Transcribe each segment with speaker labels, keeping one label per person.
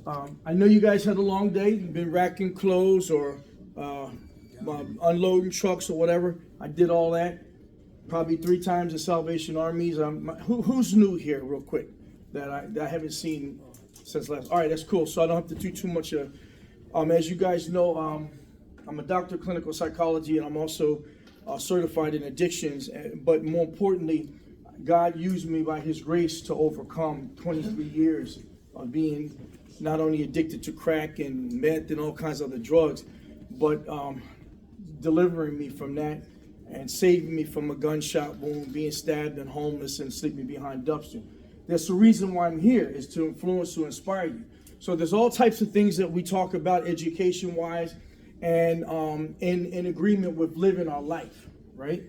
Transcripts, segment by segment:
Speaker 1: I know you guys had a long day. You've been racking clothes or unloading trucks or whatever. I did all that. Probably 3 times in Salvation Armies. Who's new here, real quick, that I haven't seen since last? All right, that's cool. So I don't have to do too much. As you guys know, I'm a doctor of clinical psychology, and I'm also certified in addictions. But more importantly, God used me by His grace to overcome 23 years of being not only addicted to crack and meth and all kinds of other drugs, but delivering me from that and saving me from a gunshot wound, being stabbed and homeless and sleeping behind dumpster. That's the reason why I'm here, is to influence, to inspire you. So there's all types of things that we talk about education-wise and in agreement with living our life, right?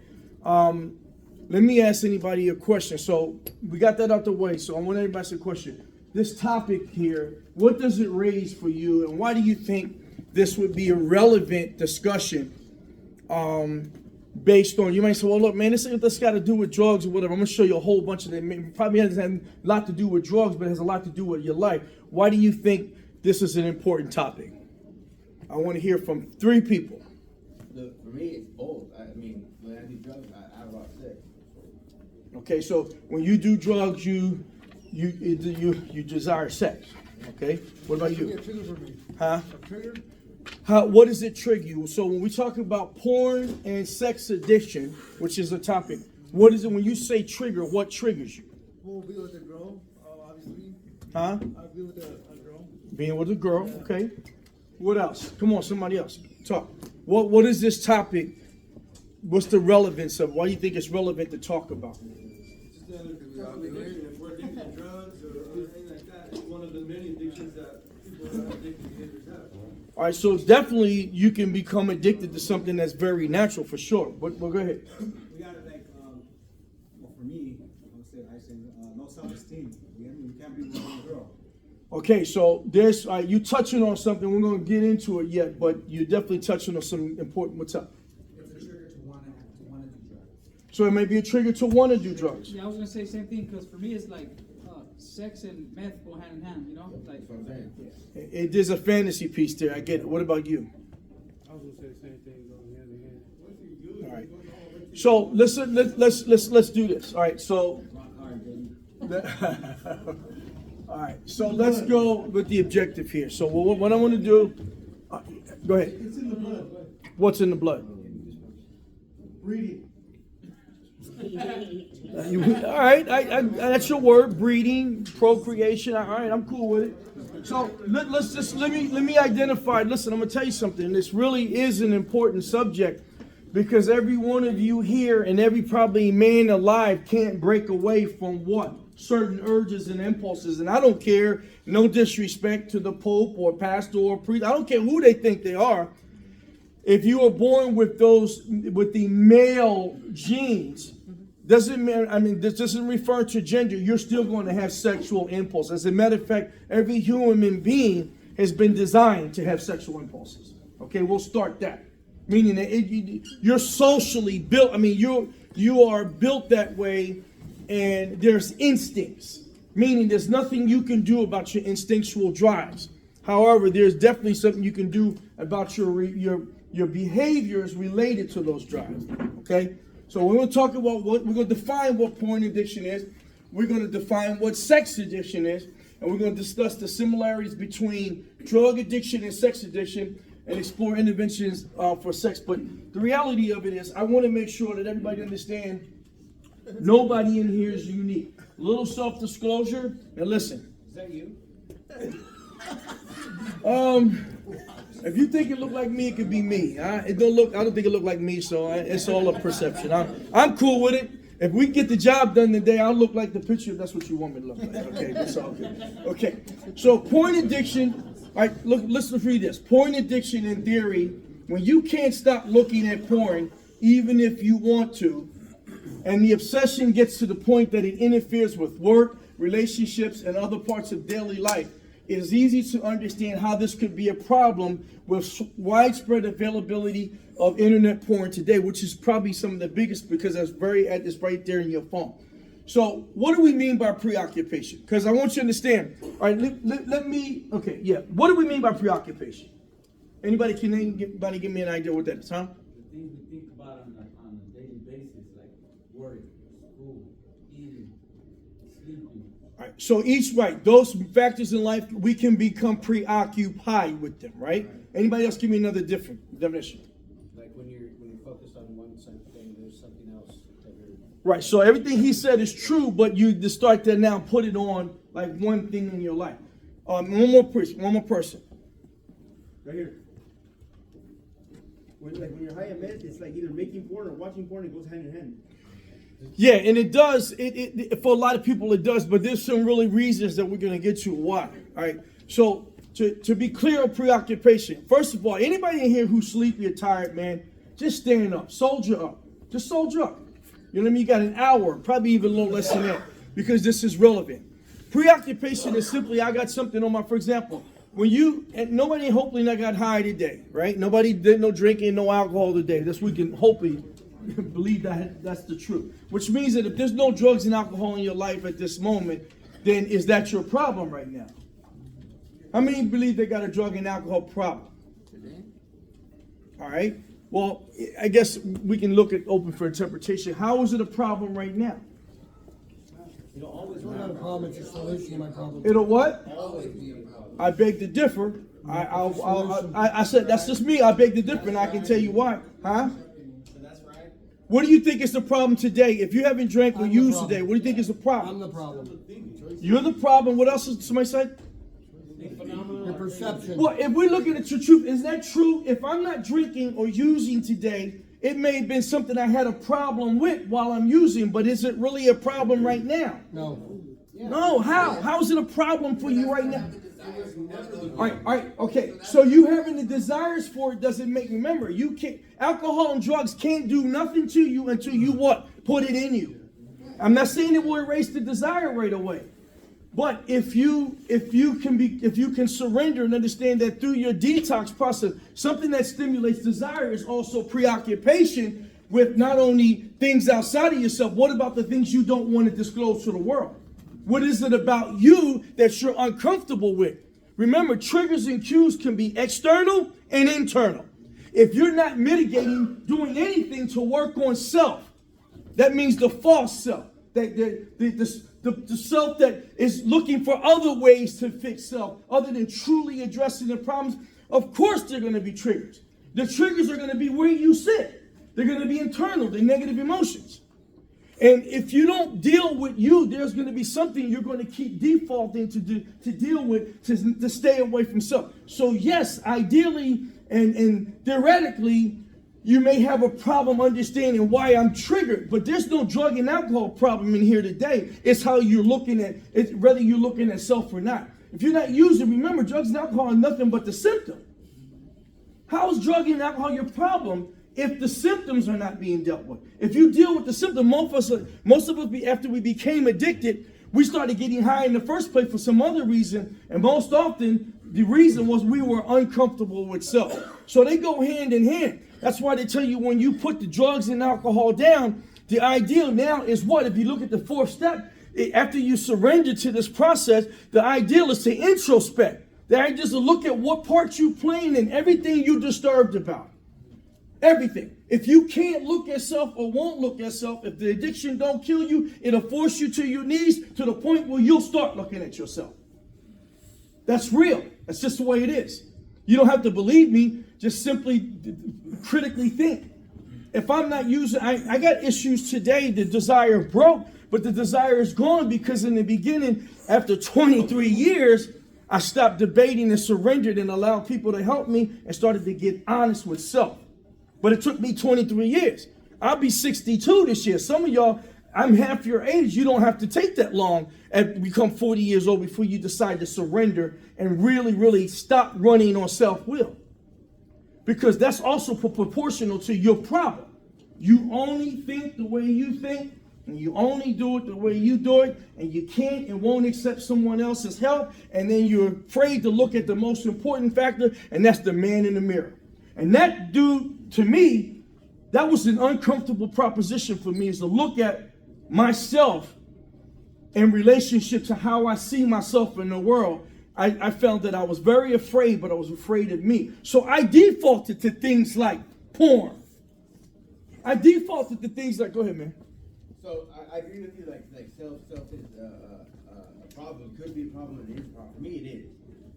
Speaker 1: Let me ask anybody a question. So we got that out the way. So I want everybody to ask a question. This topic here, what does it raise for you, and why do you think this would be a relevant discussion based on, you might say, well, look, man, this got to do with drugs or whatever. I'm going to show you a whole bunch of them. It probably has a lot to do with drugs, but it has a lot to do with your life. Why do you think this is an important topic? I want to hear from 3 people.
Speaker 2: For me, it's both. I mean, when I do drugs, I have a lot of sex.
Speaker 1: Okay, so when you do drugs, you desire sex. Okay, what about you?
Speaker 3: A trigger for me.
Speaker 1: Huh?
Speaker 3: A trigger?
Speaker 1: What does it trigger you? So when we talk about porn and sex addiction, which is a topic, what is it when you say trigger? What triggers you?
Speaker 3: We'll be with a girl, obviously.
Speaker 1: Huh?
Speaker 3: I'll be with a girl.
Speaker 1: Being with a girl. Okay. What else? Come on, somebody else. Talk. What is this topic? What's the relevance of? Why do you think it's relevant to talk about?
Speaker 4: If we're addicted to drugs or anything like that, it's one of the many addictions that people that are addicted to behaviors have.
Speaker 1: All right, so definitely you can become addicted to something that's very natural for sure. But go ahead.
Speaker 5: We got like, well, for me, I say no self-esteem. We can't be with one girl.
Speaker 1: Okay, so there's you touching on something. We're going to get into it yet, but you're definitely touching on some important. What's up?
Speaker 5: It's a trigger to want to do drugs.
Speaker 1: So it may be a trigger to want to do drugs.
Speaker 6: Yeah, I was gonna say the same thing, because for me it's like sex and meth go hand in hand, you know? Like,
Speaker 2: That's what I'm saying.
Speaker 1: There's a fantasy piece there. I get it. What about you?
Speaker 3: I was gonna say the same thing going hand in hand.
Speaker 1: All right. So let's do this. All right. So. All right. So let's go with the objective here. So what I want to do. Go ahead.
Speaker 3: It's in the blood.
Speaker 1: What's in the blood?
Speaker 3: Breeding.
Speaker 1: All right, that's your word, breeding, procreation. All right, I'm cool with it. So let me identify. Listen, I'm gonna tell you something. This really is an important subject because every one of you here and every probably man alive can't break away from what? Certain urges and impulses. And I don't care, no disrespect to the Pope or pastor or priest. I don't care who they think they are. If you are born with the male genes, doesn't mean, this doesn't refer to gender. You're still going to have sexual impulse. As a matter of fact, every human being has been designed to have sexual impulses. Okay, we'll start that. Meaning that you're socially built. You are built that way, and there's instincts. Meaning there's nothing you can do about your instinctual drives. However, there's definitely something you can do about your behaviors related to those drives. Okay. So we're going to talk about we're going to define what porn addiction is. We're going to define what sex addiction is. And we're going to discuss the similarities between drug addiction and sex addiction and explore interventions for sex. But the reality of it is I want to make sure that everybody understands nobody in here is unique. A little self-disclosure. And listen.
Speaker 5: Is that you?
Speaker 1: If you think it looked like me, it could be me. I don't think it looked like me, so it's all a perception. I'm cool with it. If we get the job done today, I'll look like the picture if that's what you want me to look like. Okay, that's all good. Okay, so porn addiction. All right, listen to this. Porn addiction, in theory, when you can't stop looking at porn, even if you want to, and the obsession gets to the point that it interferes with work, relationships, and other parts of daily life, it is easy to understand how this could be a problem with widespread availability of internet porn today, which is probably some of the biggest because it's right there in your phone. So what do we mean by preoccupation? Because I want you to understand. All right, let me, okay, yeah. What do we mean by preoccupation? Anybody give me an idea what that is, huh?
Speaker 7: The things we think about on a daily basis, like work, school, eating, sleeping.
Speaker 1: All right, so those factors in life, we can become preoccupied with them, right? Anybody else give me another different definition?
Speaker 3: Like when you're focused on one thing, there's something else that you're.
Speaker 1: Right, so everything he said is true, but you just start to now put it on like one thing in your life. One more person.
Speaker 2: Right here. When you're high in meth, it's like either making porn or watching porn. It goes hand in hand.
Speaker 1: Yeah, and it does. It for a lot of people it does, but there's some really reasons that we're gonna get to why. All right. So to be clear on preoccupation, first of all, anybody in here who's sleepy or tired, man, just stand up, soldier up, just soldier up. You know what I mean? You got an hour, probably even a little less than that, because this is relevant. Preoccupation is simply I got something on my. For example, when and nobody hopefully not got high today, right? Nobody did no drinking, no alcohol today. This we can hopefully believe that's the truth. Which means that if there's no drugs and alcohol in your life at this moment, then is that your problem right now? How many believe they got a drug and alcohol problem? All right. Well, I guess we can look at open for interpretation. How is it a problem right now?
Speaker 2: It'll always
Speaker 8: It's not a problem, it's a solution to my problem.
Speaker 1: It'll what?
Speaker 2: always be a problem.
Speaker 1: I beg to differ. I said that's just me. I beg to differ, and I can tell you why. Huh?
Speaker 2: So that's right.
Speaker 1: What do you think is the problem today? If you haven't drank or
Speaker 8: I'm the
Speaker 1: used
Speaker 8: problem.
Speaker 1: today, what do you think is the
Speaker 8: I'm
Speaker 1: problem?
Speaker 8: the problem.
Speaker 1: You're the problem. What else did somebody say?
Speaker 8: The perception.
Speaker 1: Well, if we look at it to truth, is that true? If I'm not drinking or using today, it may have been something I had a problem with while I'm using, but is it really a problem right now?
Speaker 8: No.
Speaker 1: No, how? How is it a problem for you right now? All right, okay. So you having the desires for it doesn't make, remember, you can't, alcohol and drugs can't do nothing to you until you what? Put it in you. I'm not saying it will erase the desire right away. But if you can surrender and understand that through your detox process, something that stimulates desire is also preoccupation with not only things outside of yourself, what about the things you don't want to disclose to the world? What is it about you that you're uncomfortable with? Remember, triggers and cues can be external and internal. If you're not mitigating, doing anything to work on self, that means the false self, the self that is looking for other ways to fix self, other than truly addressing the problems. Of course, there are going to be triggers. The triggers are going to be where you sit. They're going to be internal, the negative emotions. And if you don't deal with you, there's going to be something you're going to keep defaulting to deal with to stay away from self. So yes, ideally and theoretically, you may have a problem understanding why I'm triggered, but there's no drug and alcohol problem in here today. It's how you're looking at it, whether you're looking at self or not. If you're not using, remember, drugs and alcohol are nothing but the symptom. How is drug and alcohol your problem if the symptoms are not being dealt with? If you deal with the symptom, most of us, after we became addicted, we started getting high in the first place for some other reason, and most often the reason was we were uncomfortable with self. So they go hand in hand. That's why they tell you when you put the drugs and alcohol down, the ideal now is what? If you look at the fourth step, after you surrender to this process, the ideal is to introspect. The idea is to look at what part you playing in everything you're disturbed about. Everything. If you can't look at self or won't look at self, if the addiction don't kill you, it'll force you to your knees to the point where you'll start looking at yourself. That's real. That's just the way it is. You don't have to believe me. Just simply critically think. If I'm not using, I got issues today. The desire broke, but the desire is gone because in the beginning, after 23 years, I stopped debating and surrendered and allowed people to help me and started to get honest with self. But it took me 23 years. I'll be 62 this year. Some of y'all, I'm half your age. You don't have to take that long and become 40 years old before you decide to surrender and really, really stop running on self-will. Because that's also proportional to your problem. You only think the way you think, and you only do it the way you do it, and you can't and won't accept someone else's help, and then you're afraid to look at the most important factor, and that's the man in the mirror. And that dude, to me, that was an uncomfortable proposition for me, is to look at myself in relationship to how I see myself in the world, I felt that I was very afraid, but I was afraid of me. So I defaulted to things like porn. I defaulted to things like, go ahead, man.
Speaker 2: So I agree with you. Like self is a problem. Could be a problem. It is a problem. For me, it is.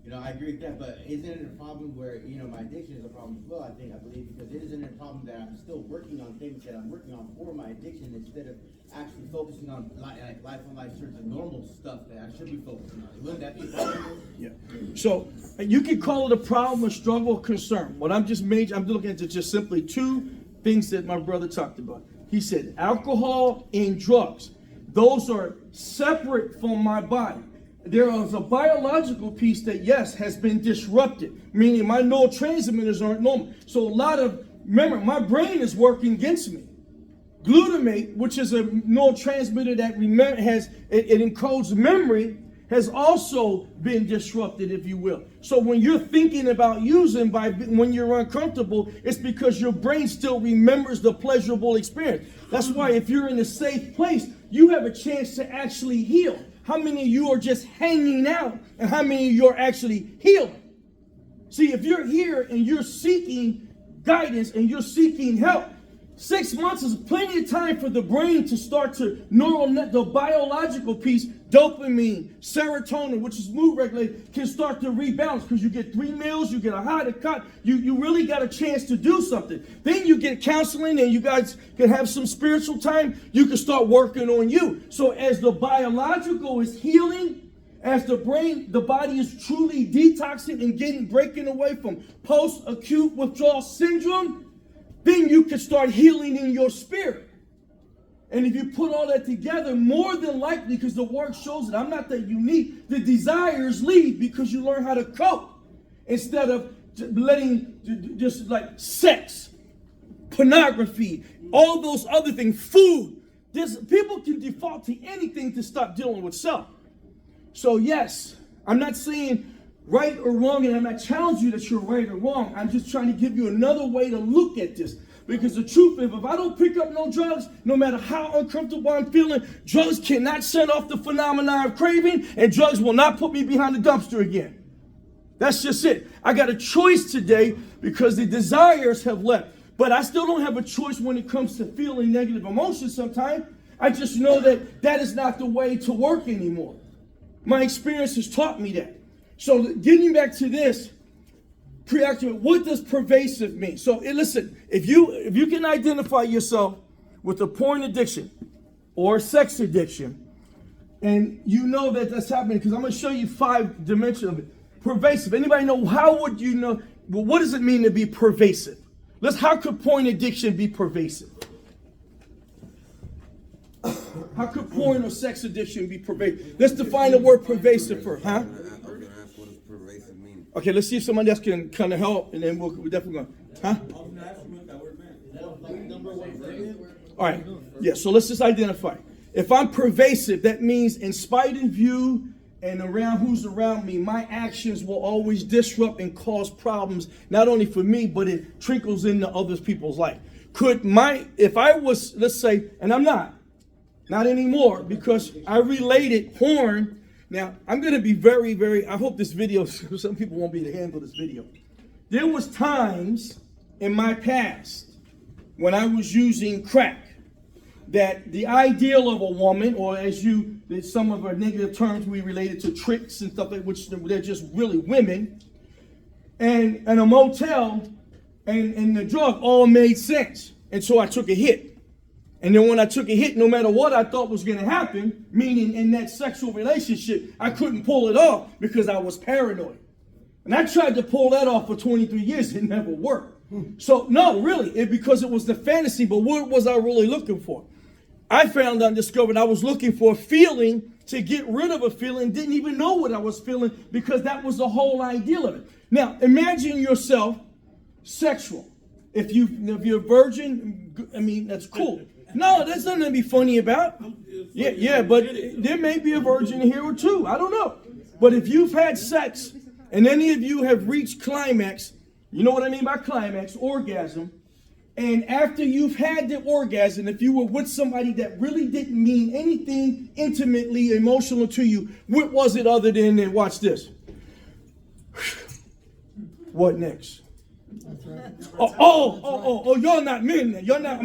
Speaker 2: You know, I agree with that. But isn't it a problem where my addiction is a problem as well? I believe because it isn't a problem that I'm still working on things that I'm working on for my addiction instead of actually focusing on like life on life sorts of normal stuff that I should be focusing on. Wouldn't that be a problem?
Speaker 1: Yeah. So you can call it a problem, a struggle, a concern. What I'm looking at just simply two things that my brother talked about. He said alcohol and drugs. Those are separate from my body. There is a biological piece that, yes, has been disrupted, meaning my neurotransmitters aren't normal. So remember, my brain is working against me. Glutamate, which is a neurotransmitter that it encodes memory, has also been disrupted, if you will. So when you're thinking about using when you're uncomfortable, it's because your brain still remembers the pleasurable experience. That's why if you're in a safe place, you have a chance to actually heal. How many of you are just hanging out and how many of you are actually healing? See, if you're here and you're seeking guidance and you're seeking help, 6 months is plenty of time for the brain to start to the biological piece, dopamine, serotonin, which is mood regulator, can start to rebalance because you get 3 meals, you get a high to cut, you really got a chance to do something. Then you get counseling and you guys can have some spiritual time, you can start working on you. So as the biological is healing, as the body is truly detoxing and breaking away from post-acute withdrawal syndrome, then you can start healing in your spirit. And if you put all that together, more than likely, because the word shows it, I'm not that unique, the desires leave because you learn how to cope instead of letting just like sex, pornography, all those other things, food. People can default to anything to stop dealing with self. So yes, I'm not saying right or wrong, and I'm not challenging you that you're right or wrong. I'm just trying to give you another way to look at this. Because the truth is, if I don't pick up no drugs, no matter how uncomfortable I'm feeling, drugs cannot set off the phenomenon of craving, and drugs will not put me behind the dumpster again. That's just it. I got a choice today because the desires have left. But I still don't have a choice when it comes to feeling negative emotions sometimes. I just know that that is not the way to work anymore. My experience has taught me that. So getting back to this, preoccupied, what does pervasive mean? So listen, if you can identify yourself with a porn addiction or sex addiction, and you know that that's happening, because I'm going to show you 5 dimensions of it. Pervasive. Anybody know, how would you know, well, what does it mean to be pervasive? How could porn addiction be pervasive? How could porn or sex addiction be pervasive? Let's define the word pervasive first, huh? Okay, let's see if somebody else can kind of help, and then we're definitely going. Huh? All right. Yeah, so let's just identify. If I'm pervasive, that means in spite of you and around who's around me, my actions will always disrupt and cause problems, not only for me, but it trickles into other people's life. If I was, let's say, and I'm not anymore, because I related porn. Now, I'm going to be very, very, I hope this video, some people won't be able to handle this video. There was times in my past when I was using crack that the ideal of a woman, or some of our negative terms we related to tricks and stuff like, which they're just really women, and a motel and the drug all made sense. And so I took a hit. And then when I took a hit, no matter what I thought was going to happen, meaning in that sexual relationship, I couldn't pull it off because I was paranoid. And I tried to pull that off for 23 years. It never worked. So, no, really, because it was the fantasy, but what was I really looking for? I discovered I was looking for a feeling to get rid of a feeling, didn't even know what I was feeling because that was the whole ideal of it. Now, imagine yourself sexual. If you're a virgin, I mean, that's cool. No, there's nothing to be funny about. Yeah, but there may be a virgin here or two. I don't know. But if you've had sex and any of you have reached climax, you know what I mean by climax, orgasm, And after you've had the orgasm, if you were with somebody that really didn't mean anything intimately emotional to you, what was it other than, and watch this. What next?
Speaker 8: That's right.
Speaker 1: Oh, y'all not men then. Y'all not,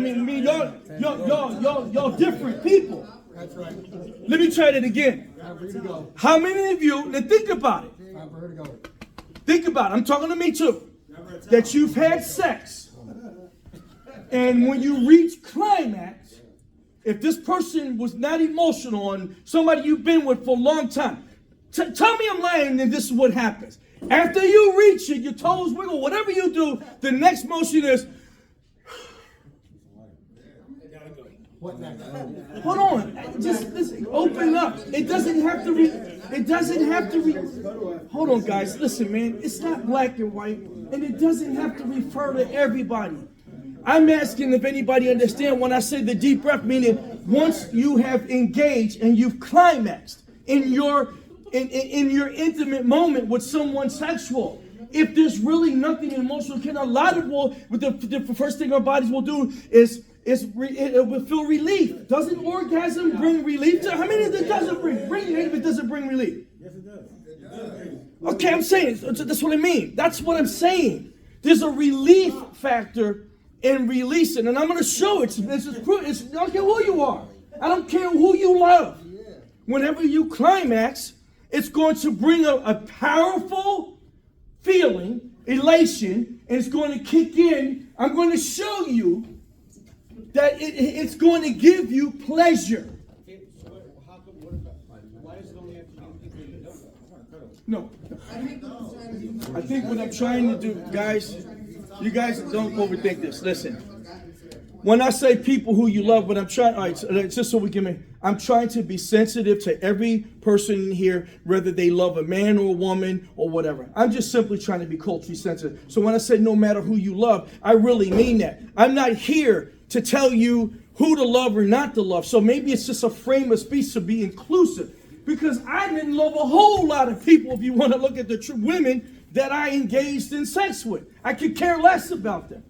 Speaker 1: y'all different people.
Speaker 8: That's right.
Speaker 1: Let me try that again.
Speaker 8: Time for you to go.
Speaker 1: How many of you, now think about it.
Speaker 8: Time for her to go.
Speaker 1: Think about it. I'm talking to me too. That you've had sex. And when you reach climax, if this person was not emotional and somebody you've been with for a long time, tell me I'm lying and this is what happens. After you reach it, your toes wiggle, whatever you do, the next motion is,
Speaker 8: What next?
Speaker 1: hold on, just listen, open up. It doesn't have to hold on guys, listen man, it's not black and white, and it doesn't have to refer to everybody. I'm asking if anybody understand when I say the deep breath, meaning once you have engaged and you've climaxed in your intimate moment with someone sexual. If there's really nothing emotional, a lot of the first thing our bodies will do is it will feel relief. Doesn't orgasm bring relief to? How many of it doesn't bring relief? It doesn't bring relief.
Speaker 5: Yes, it does.
Speaker 1: Okay, I'm saying that's what I mean. That's what I'm saying. There's a relief factor in releasing, and I'm going to show it. It's I don't care who you are. I don't care who you love. Whenever you climax, it's going to bring a powerful feeling, elation, and it's going to kick in. I'm going to show you that it's going to give you pleasure.
Speaker 3: Okay, so how come, why does it only have to be people you don't know?
Speaker 1: No. I think what I'm trying to do, guys, you guys don't overthink this. Listen. When I say people who you love, but I'm trying, all right, just so we can, I'm trying to be sensitive to every person in here, whether they love a man or a woman or whatever. I'm just simply trying to be culturally sensitive. So when I say no matter who you love, I really mean that. I'm not here to tell you who to love or not to love. So maybe it's just a frame of speech to be inclusive. Because I didn't love a whole lot of people, if you want to look at the women that I engaged in sex with. I could care less about them.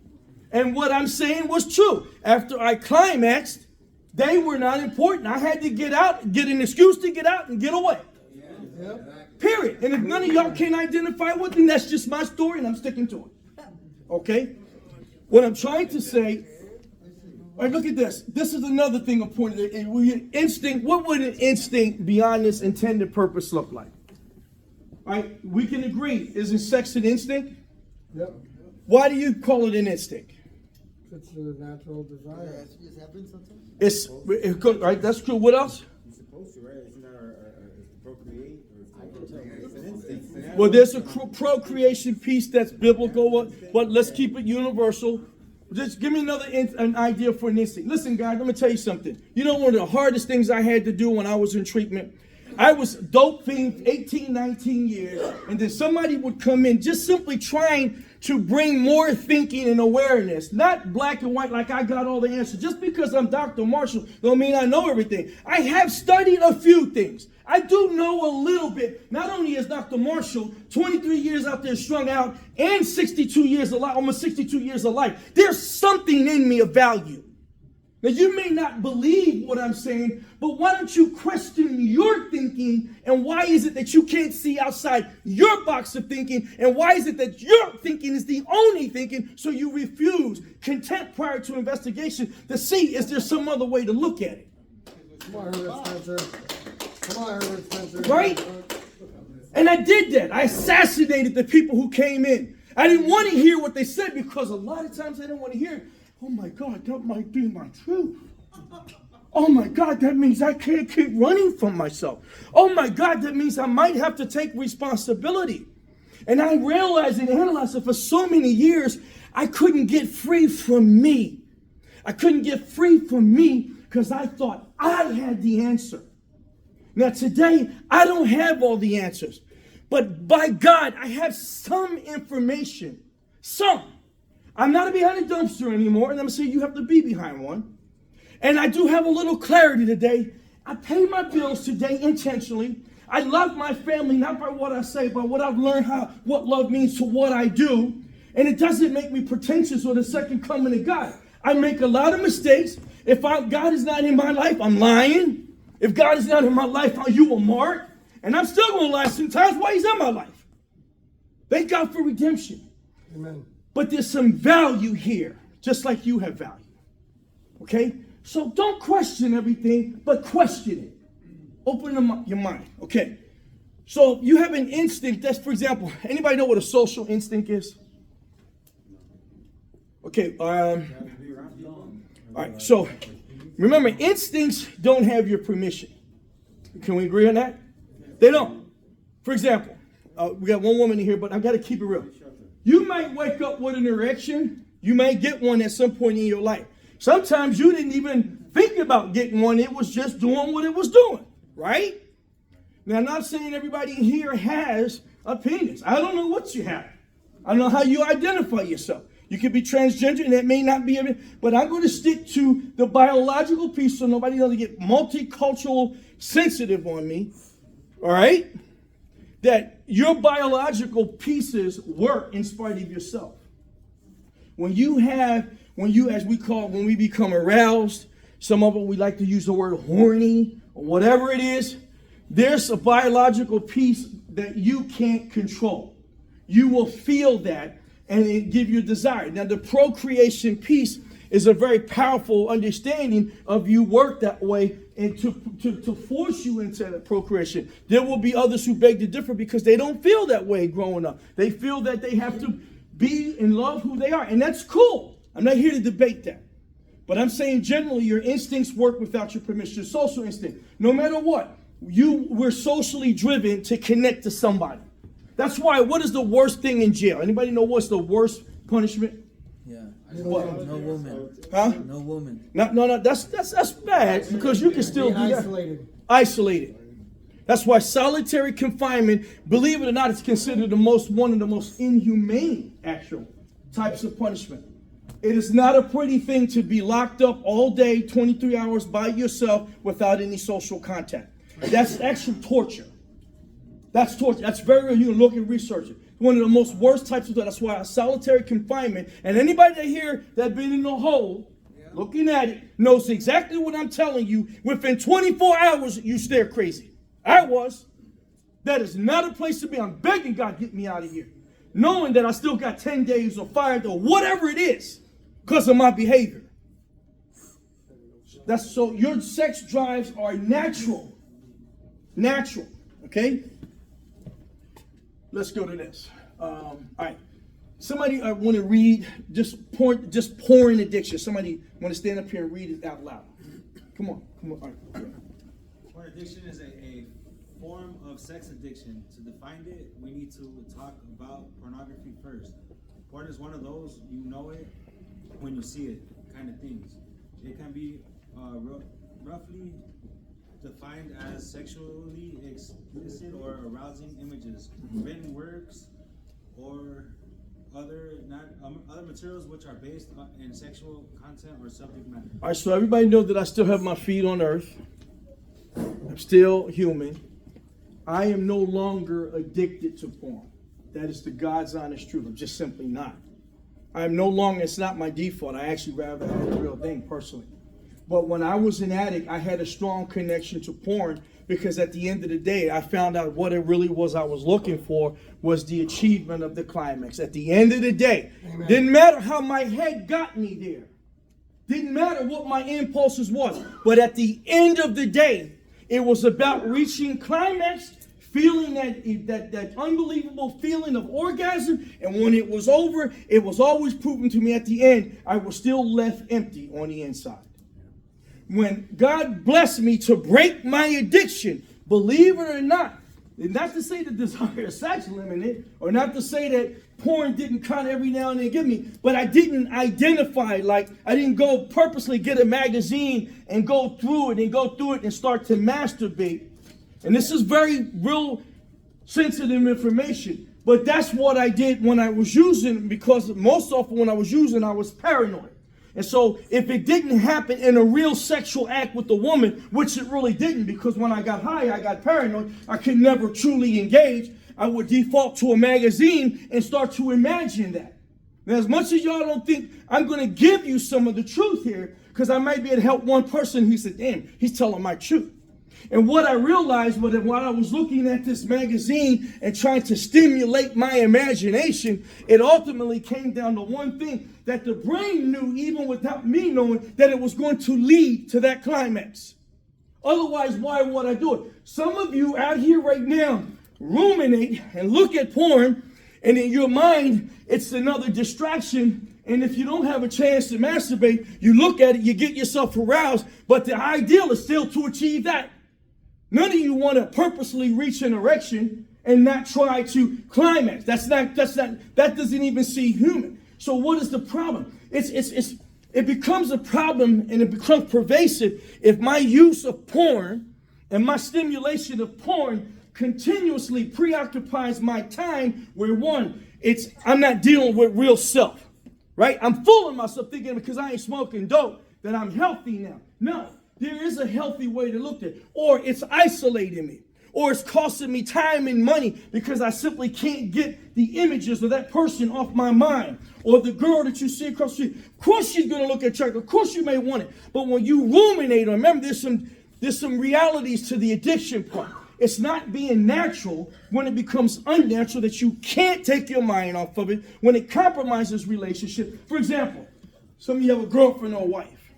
Speaker 1: And what I'm saying was true. After I climaxed, they were not important. I had to get out, get an excuse to get out and get away. Period. And if none of y'all can identify with me, that's just my story and I'm sticking to it. Okay? What I'm trying to say, all right, look at this. This is another thing I'm pointing at. Instinct, what would an instinct beyond this intended purpose look like? All right, we can agree. Isn't sex an instinct?
Speaker 8: Yep.
Speaker 1: Why do you call it an instinct?
Speaker 8: It's a natural desire.
Speaker 1: It's right. That's true. What else?
Speaker 5: You're supposed to, right? Isn't that to procreate? It's an instinct.
Speaker 1: Well, there's a procreation piece that's biblical, but let's keep it universal. Just give me an idea for an instinct. Listen, guys, let me tell you something. You know, one of the hardest things I had to do when I was in treatment, I was dope fiend 18, 19 years, and then somebody would come in just simply trying to bring more thinking and awareness. Not black and white like I got all the answers. Just because I'm Dr. Marshall don't mean I know everything. I have studied a few things. I do know a little bit. Not only is Dr. Marshall 23 years out there strung out and 62 years of life, almost 62 years of life. There's something in me of value. Now, you may not believe what I'm saying, but why don't you question your thinking, and why is it that you can't see outside your box of thinking, and why is it that your thinking is the only thinking, so you refuse, content prior to investigation, to see is there some other way to look at it?
Speaker 8: Come on, Herbert Spencer. Come on, Herbert Spencer.
Speaker 1: Right? And I did that. I assassinated the people who came in. I didn't want to hear what they said because a lot of times I didn't want to hear it. Oh my God, that might be my truth. Oh my God, that means I can't keep running from myself. Oh my God, that means I might have to take responsibility. And I realized and analyzed that for so many years, I couldn't get free from me. I couldn't get free from me because I thought I had the answer. Now today, I don't have all the answers. But by God, I have some information. Some. I'm not behind a dumpster anymore, and I'm saying you have to be behind one. And I do have a little clarity today. I pay my bills today intentionally. I love my family, not by what I say, but what I've learned what love means to what I do. And it doesn't make me pretentious or the second coming of God. I make a lot of mistakes. If God is not in my life, I'm lying. If God is not in my life, you will mark. And I'm still going to lie sometimes while he's in my life. Thank God for redemption.
Speaker 8: Amen.
Speaker 1: But there's some value here, just like you have value. Okay? So don't question everything, but question it. Open your mind. Okay. So you have an instinct. That's, for example, anybody know what a social instinct is? Okay. All right. So remember, instincts don't have your permission. Can we agree on that? They don't. For example, we got one woman in here, but I've got to keep it real. You might wake up with an erection. You may get one at some point in your life. Sometimes you didn't even think about getting one. It was just doing what it was doing, right? Now, I'm not saying everybody in here has a penis. I don't know what you have. I don't know how you identify yourself. You could be transgender, and that may not be, but I'm going to stick to the biological piece so nobody doesn't get multicultural sensitive on me, all right? That your biological pieces work in spite of yourself. When we become aroused, some of it we like to use the word horny or whatever it is, there's a biological piece that you can't control. You will feel that and it give you a desire. Now the procreation piece is a very powerful understanding of you work that way and to force you into the procreation. There will be others who beg to differ because they don't feel that way growing up. They feel that they have to be and love who they are, and that's cool. I'm not here to debate that. But I'm saying generally your instincts work without your permission. Your social instinct. No matter what, we're socially driven to connect to somebody. That's why, what is the worst thing in jail? Anybody know what's the worst punishment?
Speaker 9: Yeah.
Speaker 1: What?
Speaker 9: No woman.
Speaker 1: Huh?
Speaker 9: No woman.
Speaker 1: No, that's bad because you can still be
Speaker 8: isolated.
Speaker 1: Isolated. That's why solitary confinement, believe it or not, is considered one of the most inhumane actual types of punishment. It is not a pretty thing to be locked up all day, 23 hours by yourself without any social contact. That's actual torture. That's torture. That's very real. You can look and research it. It's one of the most worst types of torture. That's why solitary confinement, and anybody that here that been in the hole, looking at it, knows exactly what I'm telling you. Within 24 hours, you stare crazy. I was. That is not a place to be. I'm begging God, get me out of here. Knowing that I still got 10 days or 5 or whatever it is because of my behavior. That's so your sex drives are natural. Natural. Okay? Let's go to this. All right. Somebody want to read just porn addiction. Somebody want to stand up here and read it out loud. Come on. All right.
Speaker 5: Porn addiction is a form of sex addiction. To define it, we need to talk about pornography first. Porn is one of those, you know it when you see it kind of things. It can be roughly defined as sexually explicit or arousing images, written works, or other materials which are based in sexual content or subject matter.
Speaker 1: All right, so everybody know that I still have my feet on earth. I'm still human. I am no longer addicted to porn. That is the God's honest truth. I'm just simply not. I'm no longer, it's not my default. I actually rather have the real thing personally. But when I was an addict, I had a strong connection to porn because at the end of the day, I found out what it really was I was looking for was the achievement of the climax. At the end of the day, Amen. Didn't matter how my head got me there. Didn't matter what my impulses was. But at the end of the day, it was about reaching climax, feeling that unbelievable feeling of orgasm. And when it was over, it was always proven to me at the end, I was still left empty on the inside. When God blessed me to break my addiction, believe it or not to say the desire of sex limited, or not to say that porn didn't kind of every now and then get me, but I didn't identify, like I didn't go purposely get a magazine and go through it and start to masturbate. And this is very real sensitive information, but that's what I did when I was using, because most often when I was using, I was paranoid. And so if it didn't happen in a real sexual act with the woman, which it really didn't, because when I got high, I got paranoid, I could never truly engage, I would default to a magazine and start to imagine that. Now, as much as y'all don't think I'm going to give you some of the truth here, because I might be able to help one person who said, damn, he's telling my truth. And what I realized was that while I was looking at this magazine and trying to stimulate my imagination, it ultimately came down to one thing, that the brain knew, even without me knowing, that it was going to lead to that climax. Otherwise, why would I do it? Some of you out here right now ruminate and look at porn, and in your mind, it's another distraction. And if you don't have a chance to masturbate, you look at it, you get yourself aroused, but the ideal is still to achieve that. None of you want to purposely reach an erection and not try to climax. That doesn't even seem human. So what is the problem? It becomes a problem, and it becomes pervasive if my use of porn and my stimulation of porn continuously preoccupies my time, where one, I'm not dealing with real self, right? I'm fooling myself thinking because I ain't smoking dope that I'm healthy now. No, there is a healthy way to look at it. Or it's isolating me, or it's costing me time and money because I simply can't get the images of that person off my mind. Or the girl that you see across the street. Of course she's going to look attractive. Of course you may want it. But when you ruminate on, remember there's some realities to the addiction part. It's not being natural when it becomes unnatural, that you can't take your mind off of it, when it compromises relationship. For example, some of you have a girlfriend or a wife.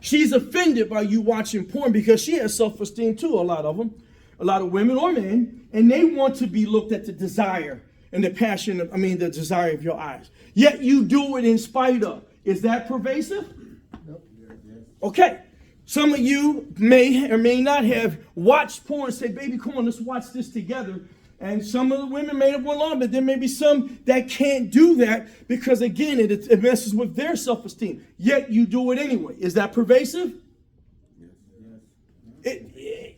Speaker 1: She's offended by you watching porn because she has self-esteem too, a lot of them. A lot of women or men, and they want to be looked at the desire and the passion the desire of your eyes. Yet you do it in spite of. Is that pervasive?
Speaker 8: Nope.
Speaker 1: Okay. Some of you may or may not have watched porn and say, baby, come on, let's watch this together. And some of the women may have went along, but there may be some that can't do that because, again, it messes with their self-esteem. Yet you do it anyway. Is that pervasive?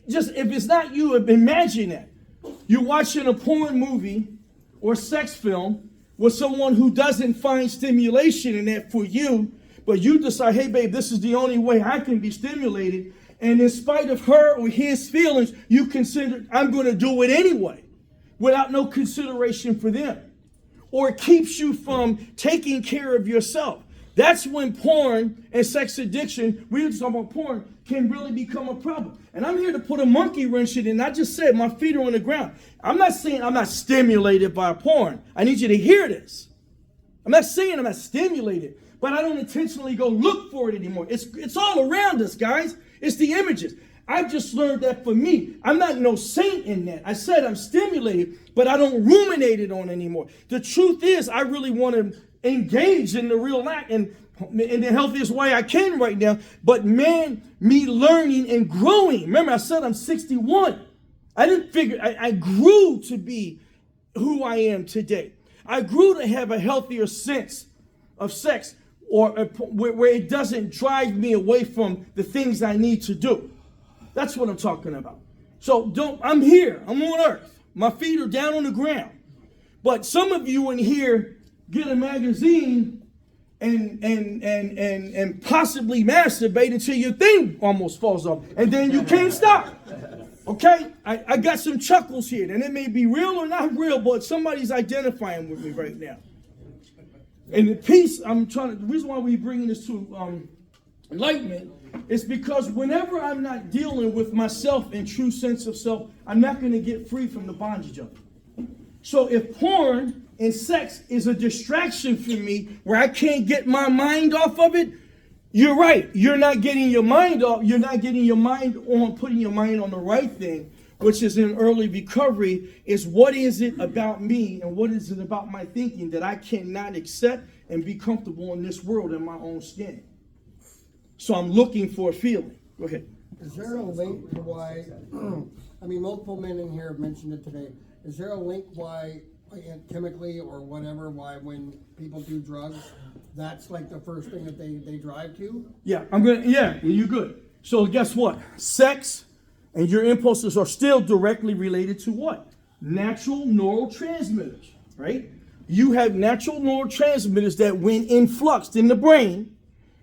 Speaker 1: Just if it's not you, imagine that. You're watching a porn movie or sex film with someone who doesn't find stimulation in that for you, but you decide, hey, babe, this is the only way I can be stimulated. And in spite of her or his feelings, you consider, I'm going to do it anyway, without no consideration for them. Or it keeps you from taking care of yourself. That's when porn and sex addiction, we were talking about porn, can really become a problem. And I'm here to put a monkey wrench in it. And I just said my feet are on the ground. I'm not saying I'm not stimulated by porn. I need you to hear this. I'm not saying I'm not stimulated, but I don't intentionally go look for it anymore. It's all around us, guys. It's the images. I've just learned that for me, I'm not no saint in that. I said I'm stimulated, but I don't ruminate it on anymore. The truth is, I really want to engage in the real act and in the healthiest way I can right now. But man, me learning and growing. Remember, I said I'm 61. I didn't figure, I grew to be who I am today. I grew to have a healthier sense of sex, or where it doesn't drive me away from the things I need to do. That's what I'm talking about. So I'm here, I'm on earth. My feet are down on the ground. But some of you in here get a magazine and possibly masturbate until your thing almost falls off. And then you can't stop. Okay? I got some chuckles here. And it may be real or not real, but somebody's identifying with me right now. And the piece the reason why we're bringing this to enlightenment is because whenever I'm not dealing with myself in true sense of self, I'm not going to get free from the bondage of it. So if porn and sex is a distraction for me where I can't get my mind off of it, you're right. You're not getting your mind off. You're not getting your mind on, putting your mind on the right thing, which is in early recovery, is what is it about me and what is it about my thinking that I cannot accept and be comfortable in this world in my own skin. So I'm looking for a feeling. Go ahead.
Speaker 8: Is there a link to why, multiple men in here have mentioned it today. Is there a link why, chemically or whatever, why when people do drugs, that's like the first thing that they drive to?
Speaker 1: Yeah, you're good. So guess what? Sex and your impulses are still directly related to what? Natural neurotransmitters, right? You have natural neurotransmitters that, when influxed in the brain,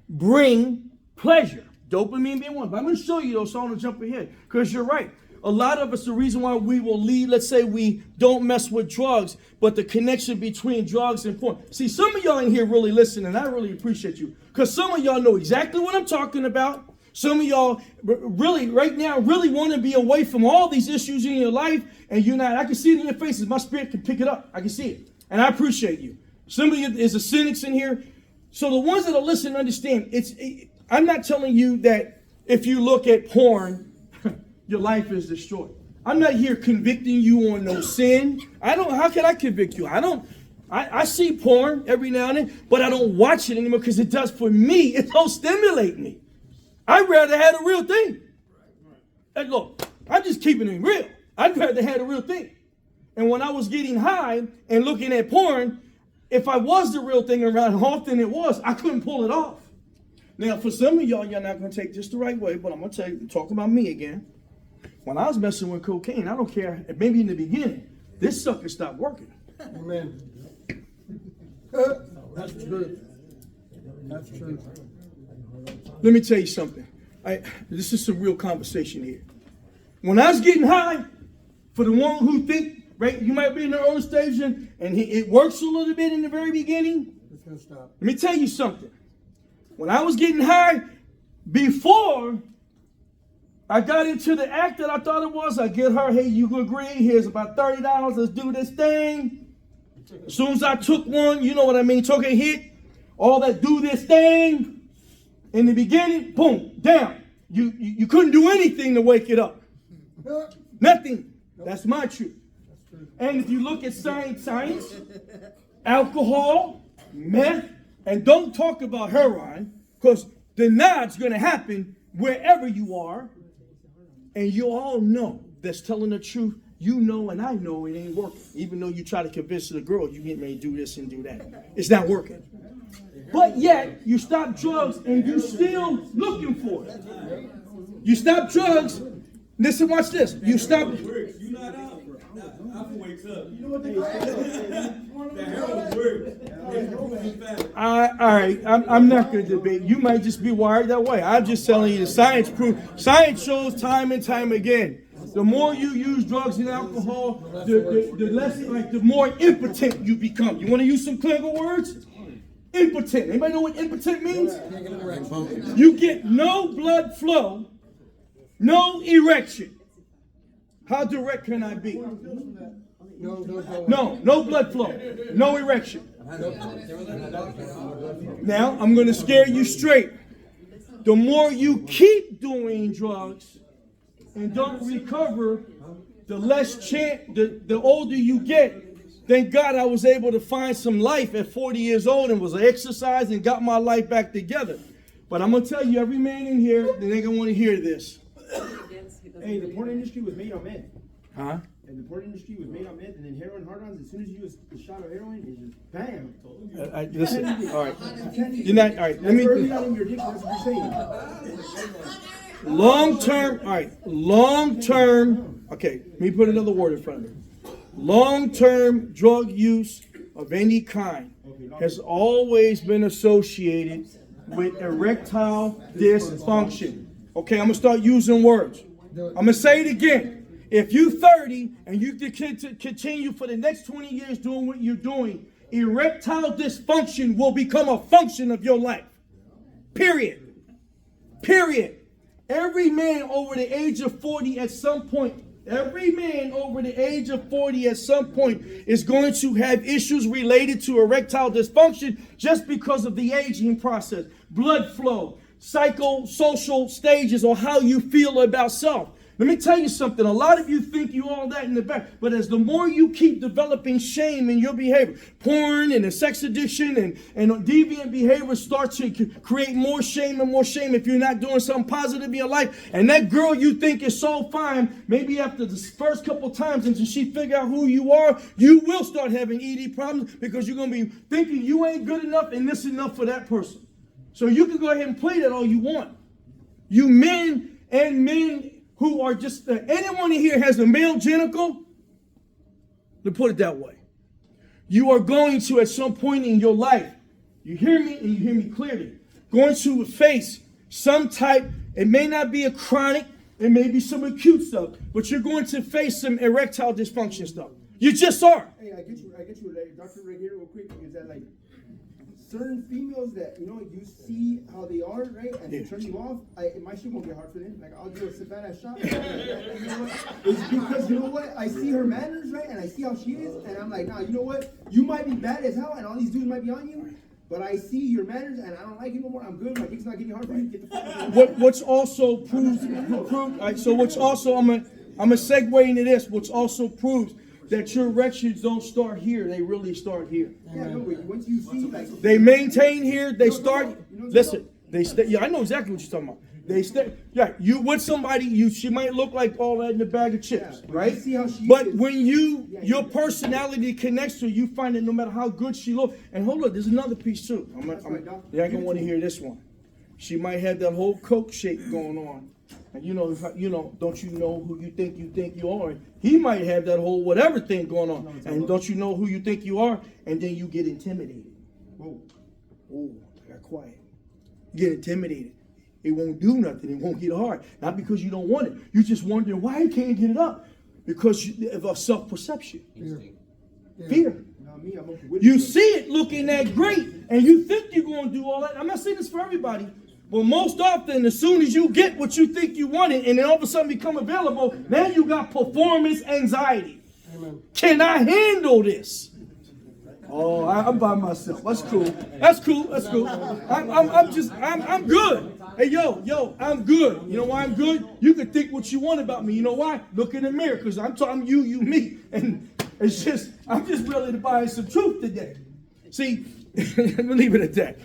Speaker 1: bring pleasure. Dopamine being one. But I'm going to show you those, so I'm going to jump ahead. Because you're right. a lot of us, the reason why we will leave, let's say we don't mess with drugs, but the connection between drugs and porn. See, some of y'all in here really listen, and I really appreciate you. Because some of y'all know exactly what I'm talking about. Some of y'all really, right now, really want to be away from all these issues in your life, and you're not. I can see it in your faces. My spirit can pick it up. I can see it. And I appreciate you. Some of you is a cynics in here. So the ones that are listening understand, I'm not telling you that if you look at porn, your life is destroyed. I'm not here convicting you on no sin. How can I convict you? I see porn every now and then, but I don't watch it anymore because it does for me. It don't stimulate me. I'd rather have a real thing. And look, I'm just keeping it real. I'd rather have a real thing. And when I was getting high and looking at porn, if I was the real thing around how often it was, I couldn't pull it off. Now, for some of y'all not going to take this the right way, but I'm going to tell you, talk about me again. When I was messing with cocaine, I don't care, maybe in the beginning, this sucker stopped working.
Speaker 8: Amen. That's true. That's true.
Speaker 1: Let me tell you something. This is some real conversation here. When I was getting high, for the one who think, right, you might be in the early stage and it works a little bit in the very beginning.
Speaker 8: It's gonna stop.
Speaker 1: Let me tell you something. When I was getting high, before I got into the act that I thought it was, I get her, hey, you agree, here's about $30, let's do this thing. As soon as I took one, you know what I mean, took a hit, all that do this thing, in the beginning, boom, down. You couldn't do anything to wake it up. Nothing. That's my truth. And if you look at science, alcohol, meth, and don't talk about heroin, because the nod's going to happen wherever you are. And you all know that's telling the truth. You know and I know it ain't working. Even though you try to convince the girl you get ready to do this and do that. It's not working. But yet, you stop drugs and you still looking for it. You stop drugs. Listen, watch this. You stop.
Speaker 4: You're not out. Alpha wakes up. You know what they call it? The heroin works.
Speaker 1: All right, I'm not going to debate. You might just be wired that way. I'm just telling you the science proof. Science shows time and time again. The more you use drugs and alcohol, the less, like, the more impotent you become. You want to use some clinical words? Impotent. Anybody know what impotent means? You get no blood flow, no erection. How direct can I be? No blood flow, no erection. Now, I'm going to scare you straight. The more you keep doing drugs and don't recover, the less chance, the older you get. Thank God I was able to find some life at 40 years old and was exercising and got my life back together. But I'm going to tell you, every man in here, they ain't going to want to hear this.
Speaker 2: Hey, the porn industry was made on meth.
Speaker 1: Huh?
Speaker 2: And the porn industry was made on meth, and then heroin hard-ons, as soon as you use a shot of heroin, it's just bam.
Speaker 1: Listen, all right. You're not, all right, let me.
Speaker 2: Early on in your addiction, that's what you're saying.
Speaker 1: Long term, okay, let me put another word in front of it. Long-term drug use of any kind has always been associated with erectile dysfunction. Okay, I'm going to start using words. I'm going to say it again. If you're 30 and you continue for the next 20 years doing what you're doing, erectile dysfunction will become a function of your life. Period. Every man over the age of 40 at some point, is going to have issues related to erectile dysfunction just because of the aging process, blood flow, psychosocial stages, or how you feel about self. Let me tell you something. A lot of you think you all that in the back, but as the more you keep developing shame in your behavior, porn and the sex addiction and deviant behavior start to create more shame and more shame if you're not doing something positive in your life. And that girl you think is so fine, maybe after the first couple times until she figure out who you are, you will start having ED problems because you're going to be thinking you ain't good enough and this enough for that person. So you can go ahead and play that all you want. You men who are just, anyone in here has a male genital? To put it that way. You are going to, at some point in your life, you hear me and you hear me clearly, going to face some type, it may not be a chronic, It may be some acute stuff, but you're going to face some erectile dysfunction stuff. You just are.
Speaker 3: Hey, I get you, like, Dr. Right here, real quick, is that, like, certain females that, you know, you see how they are, right, and they turn you off, my shit won't get hard for them. Like, I'll do a savannah shot. You know what? It's because, you know what, I see her manners, right, and I see how she is, and I'm like, nah, you know what, you might be bad as hell, and all these dudes might be on you, but I see your manners, and I don't like you no more. I'm good. My dick's not getting hard for you. Get the fuck out.
Speaker 1: What's also proves, all right, so what's also, I'm gonna segue into this, which also proves that your erections don't start here, they really start here.
Speaker 3: Yeah, no, but once you see, like,
Speaker 1: They maintain here, they start, listen, they stay, yeah, I know exactly what you're talking about. They stay, yeah, you with somebody, she might look like all that in a bag of chips,
Speaker 3: Yeah,
Speaker 1: right?
Speaker 3: you see how she
Speaker 1: But
Speaker 3: is.
Speaker 1: when your personality connects to her, you find that no matter how good she looks, and hold on, there's another piece too. You're not gonna want to hear this one. She might have that whole Coke shake going on. And you know, don't you know who you think you are? He might have that whole whatever thing going on. And don't you know who you think you are? And then you get intimidated. Whoa, I got quiet. You get intimidated. It won't do nothing. It won't get hard. Not because you don't want it. You just wonder why you can't get it up. Because of a self-perception. Fear. You see it looking that great, and you think you're going to do all that. I'm not saying this for everybody, but most often, as soon as you get what you think you wanted, and then all of a sudden become available, now you got performance anxiety.
Speaker 8: Amen.
Speaker 1: Can I handle this? Oh, I'm by myself. That's cool. That's cool. That's cool. I'm good. Hey, yo, I'm good. You know why I'm good? You can think what you want about me. You know why? Look in the mirror, because I'm talking you, me. And it's just, I'm just really buying some truth today. See, I'm gonna leave it at that.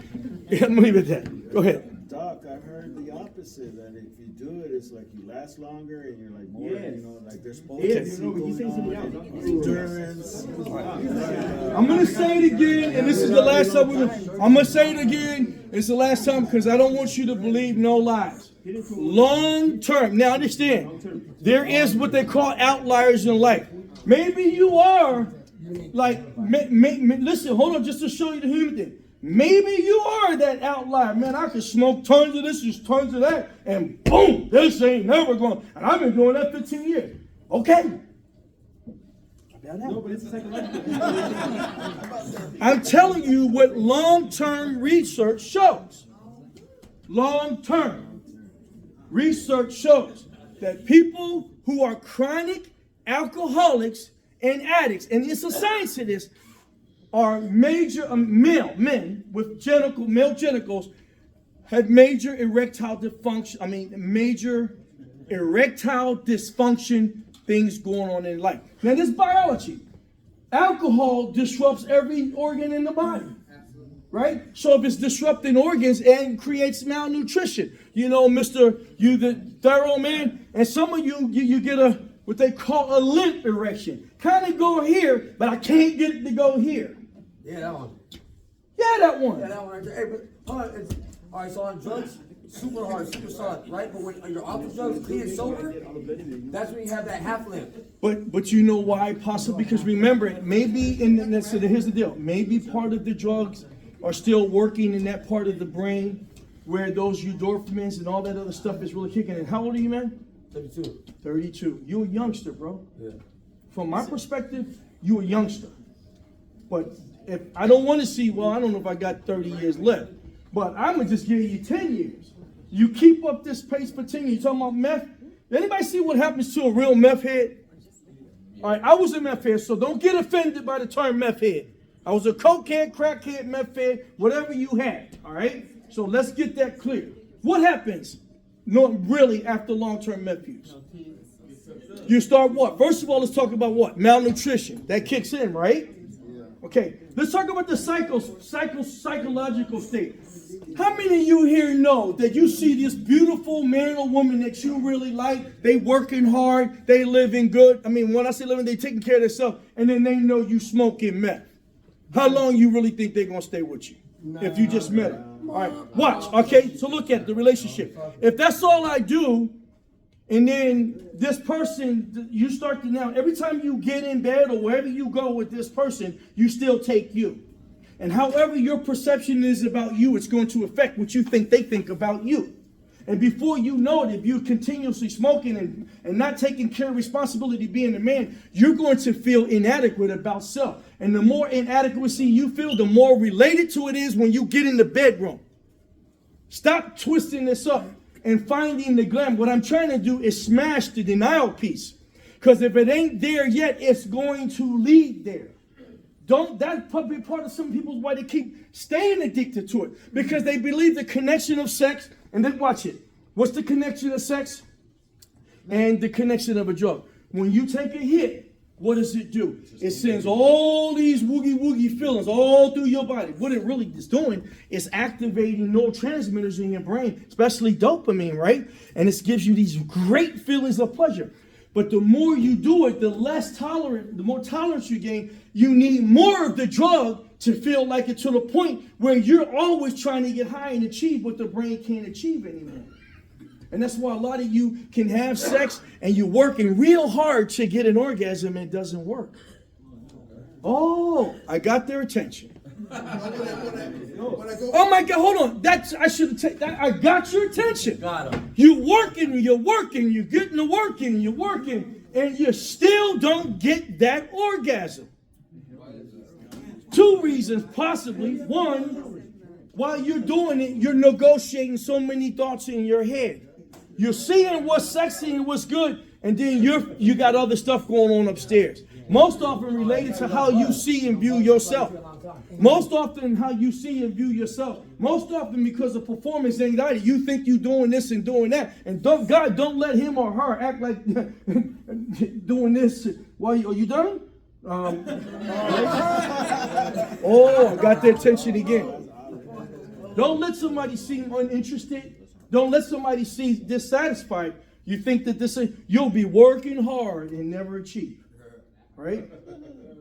Speaker 1: I'm gonna leave it at that. Go ahead.
Speaker 9: Doc, I heard the opposite, that if you do it, it's like you last longer and you're like more, you know, like there's potency going on, endurance.
Speaker 1: I'm gonna say it again, and this is the last time I'm gonna say it again. It's the last time because I don't want you to believe no lies. Long term. Now understand, there is what they call outliers in life. Maybe you are like, listen, hold on, just to show you the human thing. Maybe you are that outlier. Man, I could smoke tons of this, just tons of that, and boom, this ain't never going. And I've been doing that 15 years. Okay.
Speaker 3: No, but it's psychological.
Speaker 1: I'm telling you what long-term research shows. Long-term research shows that people who are chronic alcoholics and addicts, and it's a science to this, are major men with male genitals have major erectile dysfunction things going on in life. Now this biology. Alcohol disrupts every organ in the body. Right? So if it's disrupting organs and creates malnutrition, you know, you the thorough man, and some of you get what they call a limp erection. Kind of go here, but I can't get it to go here.
Speaker 10: Yeah, that one.
Speaker 1: Yeah, that one.
Speaker 10: Yeah, that one right there. Hey, but all right, so on drugs, super hard, super solid, right? But when you're off the drugs, clean and sober, that's when you have that half limp.
Speaker 1: But you know why? Possibly because remember, maybe so here's the deal. Maybe part of the drugs are still working in that part of the brain where those endorphins and all that other stuff is really kicking in. How old are you, man?
Speaker 10: 32.
Speaker 1: 32. You a youngster, bro.
Speaker 10: Yeah.
Speaker 1: From my perspective, you a youngster. But if I don't want to see, well, I don't know if I got 30 years left, but I'm gonna just give you 10 years. You keep up this pace for 10 years. You talking about meth? Anybody see what happens to a real meth head? All right, I was a meth head, so don't get offended by the term meth head. I was a cokehead, crackhead, meth head, whatever you had. All right, so let's get that clear. What happens? Really after long-term meth use? You start what? First of all, let's talk about what? Malnutrition. That kicks in, right? Okay, let's talk about the psychological state. How many of you here know that you see this beautiful man or woman that you really like, they working hard, they living good? I mean, when I say living, they taking care of themselves, and then they know you smoking meth. How long you really think they're going to stay with you if you just met them? All right, watch. Okay, so look at the relationship. If that's all I do, and then this person, you start to now, every time you get in bed or wherever you go with this person, you still take you. And however your perception is about you, it's going to affect what you think they think about you. And before you know it, if you're continuously smoking and not taking care of responsibility being a man, you're going to feel inadequate about self. And the more inadequacy you feel, the more related to it is when you get in the bedroom. Stop twisting this up and finding the glam. What I'm trying to do is smash the denial piece. Because if it ain't there yet, it's going to lead there. That's probably part of some people's why they keep staying addicted to it. Because they believe the connection of sex, and then watch it. What's the connection of sex? And the connection of a drug. When you take a hit, what does it do? It sends all these woogie feelings all through your body. What it really is doing is activating neurotransmitters in your brain, especially dopamine, right? And it gives you these great feelings of pleasure. But the more you do it, the more tolerance you gain. You need more of the drug to feel like it, to the point where you're always trying to get high and achieve what the brain can't achieve anymore. And that's why a lot of you can have sex and you're working real hard to get an orgasm and it doesn't work. Oh, I got their attention. Oh my God, hold on. I should have taken that. I got your attention.
Speaker 10: Got him.
Speaker 1: You're working, you're getting to working, you're working, and you still don't get that orgasm. Two reasons, possibly. One, while you're doing it, you're negotiating so many thoughts in your head. You're seeing what's sexy and what's good, and then you got other stuff going on upstairs. Most often related to how you see and view yourself. Most often how you see and view yourself. Most often because of performance anxiety. You think you're doing this and doing that. And God don't let him or her act like doing this. Are you done? Oh, I got their attention again. Don't let somebody seem uninterested. Don't let somebody seem dissatisfied. You think that you'll be working hard and never achieve. Right?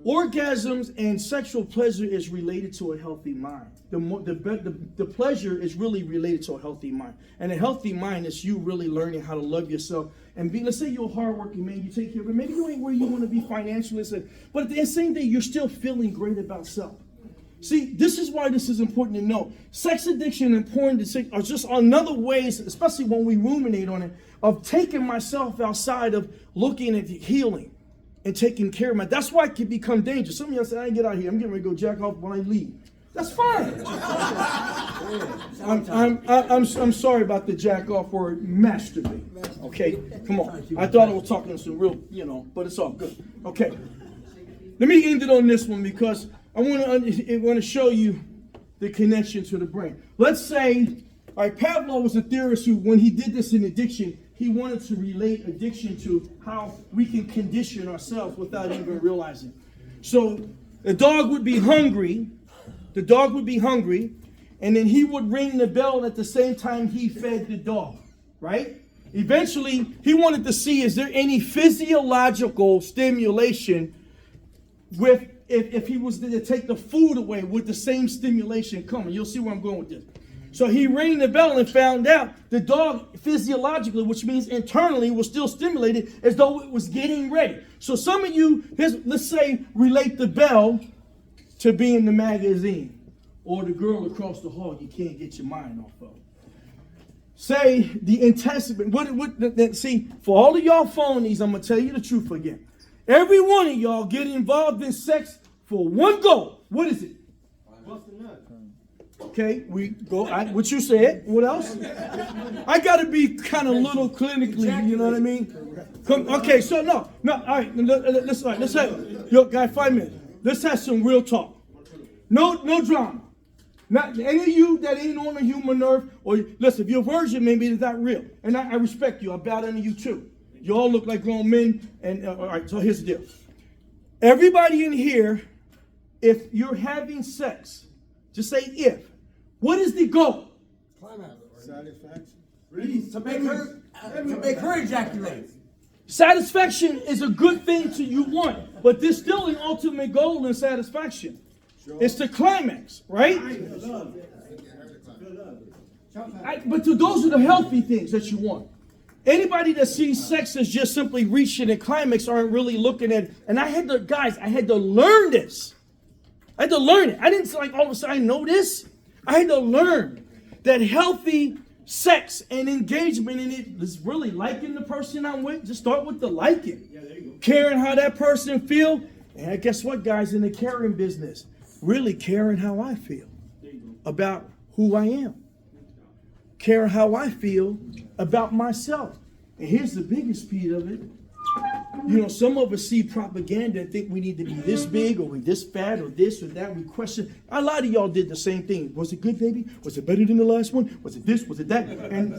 Speaker 1: Orgasms and sexual pleasure is related to a healthy mind. The pleasure is really related to a healthy mind. And a healthy mind is you really learning how to love yourself. And let's say you're a hardworking man, you take care of it. Maybe you ain't where you want to be financially. But at the same day, you're still feeling great about self. See, this is why this is important to know. Sex addiction and porn addiction are just another ways, especially when we ruminate on it, of taking myself outside of looking at healing and taking care of that's why it can become dangerous. Some of y'all say, I ain't get out here. I'm getting ready to go jack off when I leave. That's fine. I'm sorry about the jack off or masturbate. Okay, come on. I thought I was talking to some real, but it's all good. Okay, let me end it on this one because I want to show you the connection to the brain. Let's say, all right, Pavlov was a theorist who, when he did this in addiction, he wanted to relate addiction to how we can condition ourselves without even realizing. So the dog would be hungry, and then he would ring the bell at the same time he fed the dog, right? Eventually, he wanted to see, is there any physiological stimulation with, if he was to take the food away, with the same stimulation coming? You'll see where I'm going with this. So he rang the bell and found out the dog physiologically, which means internally, was still stimulated as though it was getting ready. So some of you, let's say, relate the bell to being the magazine or the girl across the hall you can't get your mind off of. Say the intensity. See, for all of y'all phonies, I'm going to tell you the truth again. Every one of y'all get involved in sex for one goal. What is it? Okay, we go. What you said. What else? I got to be kind of little clinically. You know what I mean? Okay, so no. All right. Let's have. Yo, guy, 5 minutes. Let's have some real talk. No drama. Not any of you that ain't on the human nerve. Or listen, if you're a virgin, maybe it's not real. And I respect you. I bow down to you too. You all look like grown men. And all right. So here's the deal. Everybody in here, if you're having sex, just say if. What is the goal?
Speaker 9: Satisfaction.
Speaker 10: To make her ejaculate.
Speaker 1: Satisfaction is a good thing to you want, but there's still an ultimate goal in satisfaction. It's the climax, right? But those are the healthy things that you want. Anybody that sees sex as just simply reaching a climax aren't really looking at it. And I had to learn this. I had to learn it. I didn't all of a sudden I know this. I had to learn that healthy sex and engagement in it is really liking the person I'm with. Just start with the liking.
Speaker 4: Yeah, there you go.
Speaker 1: Caring how that person feel. And guess what, guys, in the caring business, really caring how I feel
Speaker 4: There you go.
Speaker 1: about who I am. Caring how I feel about myself. And here's the biggest piece of it. You know, some of us see propaganda and think we need to be this big or we this fat or this or that. We question. A lot of y'all did the same thing. Was it good, baby? Was it better than the last one? Was it this? Was it that? And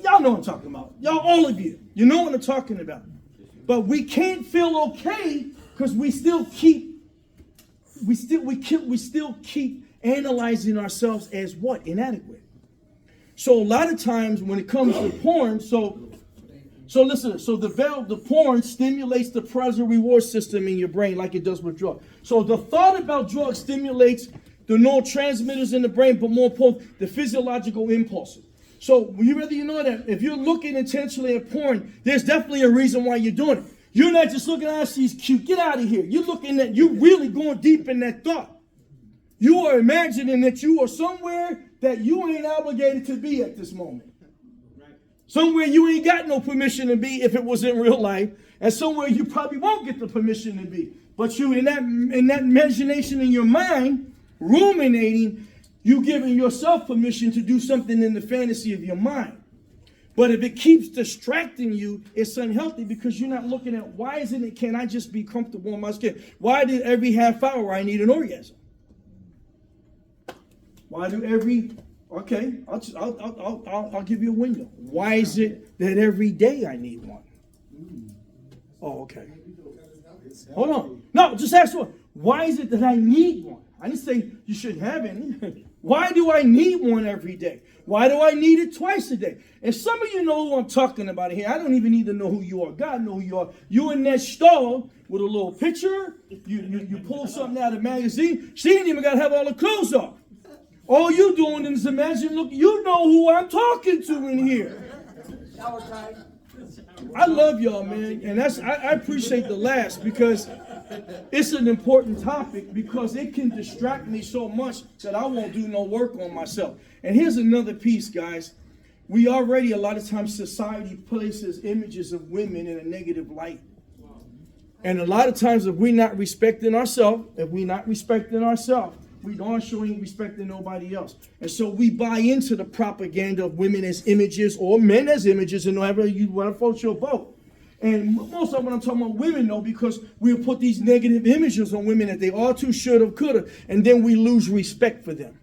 Speaker 1: y'all know what I'm talking about. Y'all, all of you. You know what I'm talking about. But we can't feel okay because we still keep analyzing ourselves as what? Inadequate. So a lot of times when it comes to porn, so listen, so the porn stimulates the pleasure reward system in your brain like it does with drugs. So the thought about drugs stimulates the neurotransmitters in the brain, but more important, the physiological impulses. So whether you know that, if you're looking intentionally at porn, there's definitely a reason why you're doing it. You're not just looking at, she's cute, get out of here. You're looking at, you're really going deep in that thought. You are imagining that you are somewhere that you ain't obligated to be at this moment. Somewhere you ain't got no permission to be if it was in real life, and somewhere you probably won't get the permission to be. But you in that imagination in your mind, ruminating, you giving yourself permission to do something in the fantasy of your mind. But if it keeps distracting you, it's unhealthy because you're not looking at why isn't it, can I just be comfortable in my skin? Why do every half hour I need an orgasm? Why do every, okay, I'll give you a window. Why is it that every day I need one? Oh, okay. Hold on. No, just ask one. Why is it that I need one? I didn't say you shouldn't have any. Why do I need one every day? Why do I need it twice a day? And some of you know who I'm talking about here. I don't even need to know who you are. God knows who you are. You in that stall with a little picture. You pull something out of a magazine. She ain't even got to have all the clothes off. All you doing is imagine, look, you know who I'm talking to in here. I love y'all, man. And I appreciate the last because it's an important topic because it can distract me so much that I won't do no work on myself. And here's another piece, guys. We already, a lot of times, society places images of women in a negative light. And a lot of times, if we're not respecting ourselves, we darn sure ain't respecting nobody else. And so we buy into the propaganda of women as images or men as images, and however you want to vote your vote. And most of what I'm talking about women, though, because we'll put these negative images on women that they ought to, should have, could have, and then we lose respect for them.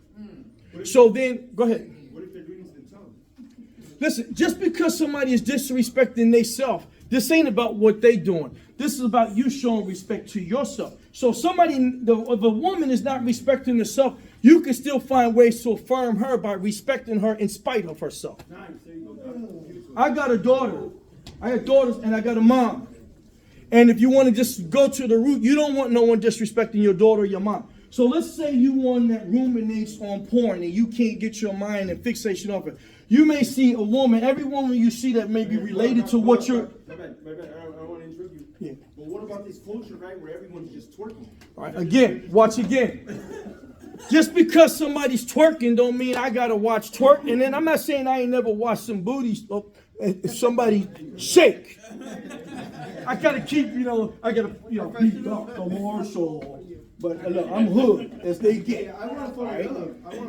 Speaker 1: So then, go ahead.
Speaker 4: What if they're doing this themselves?
Speaker 1: Listen, just because somebody is disrespecting themselves, this ain't about what they doing. This is about you showing respect to yourself. So if a woman is not respecting herself, you can still find ways to affirm her by respecting her in spite of herself.
Speaker 4: Nice. There you go.
Speaker 1: I got a daughter. I got daughters and I got a mom. And if you want to just go to the root, you don't want no one disrespecting your daughter or your mom. So let's say you one that ruminates on porn and you can't get your mind and fixation off it. You may see a woman, every woman you see that may be related to what you're...
Speaker 4: My bad. I don't want to interrupt you.
Speaker 1: Yeah.
Speaker 4: But what about this culture, right, where everyone's just twerking?
Speaker 1: All right, again, watch again. Just because somebody's twerking don't mean I got to watch twerk. And then I'm not saying I ain't never watched some booties. If somebody shake. I got to keep, beat up the Marshall. But look, I'm hood as they get. Right?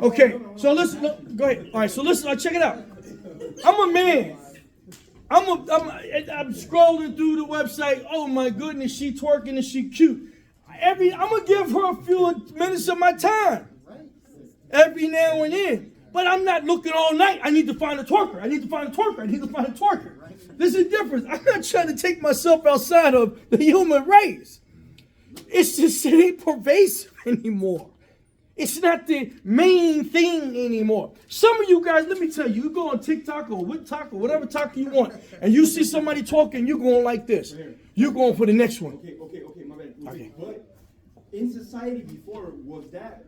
Speaker 1: Okay, so listen, go ahead. All right, so listen, check it out. I'm a man. I'm scrolling through the website. Oh my goodness, she twerking and she cute. I'm gonna give her a few minutes of my time. Every now and then. But I'm not looking all night. I need to find a twerker. There's a difference. I'm not trying to take myself outside of the human race. It's just, it ain't pervasive anymore. It's not the main thing anymore. Some of you guys, let me tell you, you go on TikTok or WitTok or whatever talk you want, and you see somebody talking, you're going like this. You're going for the next one.
Speaker 4: Okay, my bad.
Speaker 1: Okay.
Speaker 4: But in society before, was that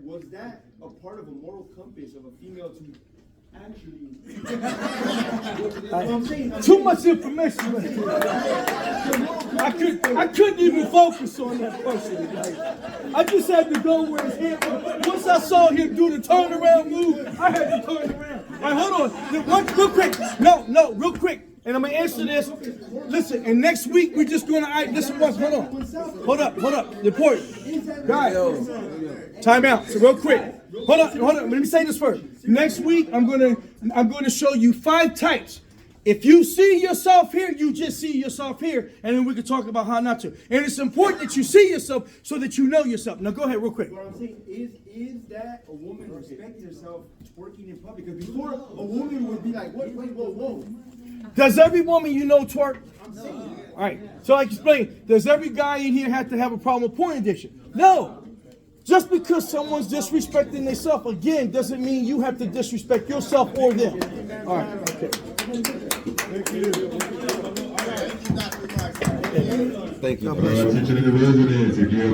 Speaker 4: a part of a moral compass of a female to actually...
Speaker 1: Too much information. I couldn't even focus on that person. I just had to go where his head was. Once I saw him do the turnaround move, I had to turn around. right, hold on. Real quick. No, real quick. And I'm gonna answer this. Listen, and next week we're just gonna listen once. Hold up. Important. Guys, time out. So real quick. Hold on. Let me say this first. Next week I'm gonna show you 5 types. If you see yourself here, you just see yourself here, and then we can talk about how not to. And it's important that you see yourself so that you know yourself. Now go ahead real quick.
Speaker 4: What I'm saying is that a woman respecting herself twerking in public? Because before, a woman would be like, wait, whoa.
Speaker 1: Does every woman you know twerk? All right. So I explain. Does every guy in here have to have a problem with porn addiction? No. Just because someone's disrespecting themselves again doesn't mean you have to disrespect yourself or them. All right. Okay.
Speaker 11: Thank you.